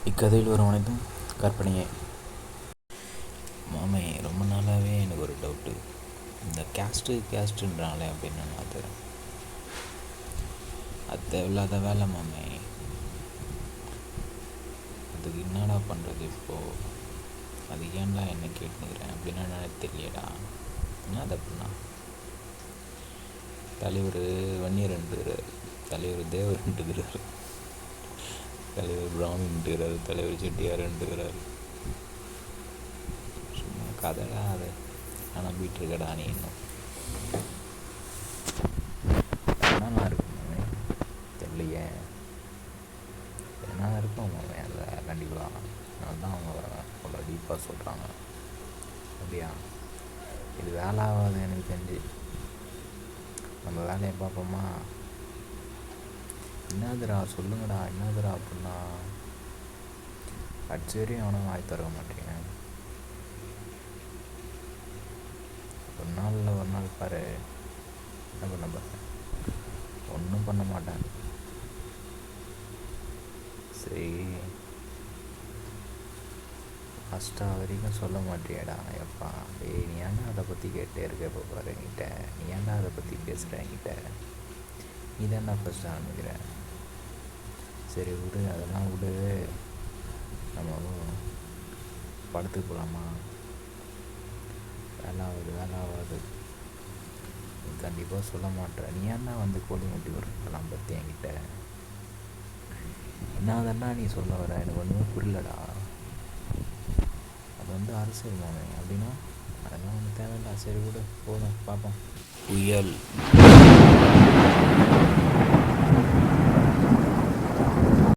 இக்கதையில் வரும் அனைத்தும் கற்பனையே. மாமே, ரொம்ப நாளாகவே எனக்கு ஒரு டவுட்டு. இந்த கேஸ்ட்டுன்றாங்களே அப்படின்னு அது தேவையில்லாத வேலை மாமே. அதுக்கு என்னடா பண்ணுறது இப்போது? அது ஏன்டா என்ன கேட்டுக்கிறேன் அப்படின்னா எனக்கு தெரியலடா. என்ன தப்புண்ணா? தலைவர் வன்னியர்ன்றார், தலைவர் தேவர்ன்றார், தலைவர் பிராமின்றார், தலைவர் செட்டியார்ன்றார். சும்மா கதைடா அது. நான் நம்பிட்டு இருக்கடா நீ இன்னும் என்னெல்லாம் இருக்கும் மாமே தெரியலையே. என்ன இருக்கும் மாமே அதில் கண்டிப்பாக. அதுதான் அவங்க அவ்வளோ டீப்பாக சொல்கிறாங்க. அப்படியா? இது வேலை ஆகாது எனக்கு தெரிஞ்சு. நம்ம வேலையை பார்ப்போமா? என்னதுடா சொல்லுங்கடா, என்னதுடா அப்படின்னா அடிச்சு வரையும் அவனும் வாய் தர மாட்டேங்க. ஒரு நாள் பாரு என்ன பண்ண பாரு. ஒன்றும் பண்ண மாட்டேன். சரி, ஃபஸ்ட்டாக வரைக்கும் சொல்ல மாட்டியாடா எப்பா? டேய், நீ ஏன்டா அதை பற்றி கேட்டே இருக்க? இப்போ பாரு என்கிட்ட நீ ஏன்டா அதை பற்றி பேசுகிற? என்கிட்ட நீ தான்டா ஃபஸ்ட்டு ஆரம்பிக்கிற. சரி விடு, அதெல்லாம் விடு. நம்ம படத்துக்கு போகலாமா? வேலை ஆகாது. நீ கண்டிப்பாக சொல்ல மாட்டேற. நீ ஏன்னா வந்து கோழி முட்டி விடுறதெல்லாம் பற்றி என்கிட்ட என்னதாண்டா நீ சொல்ல வர? எனக்கு ஒன்றுமே புரியலடா. அது அரசியல் மாமே அப்படின்னா அதெல்லாம் ஒன்று தேவையில்லை. சரி விடு, போதும் பார்ப்போம். புயல்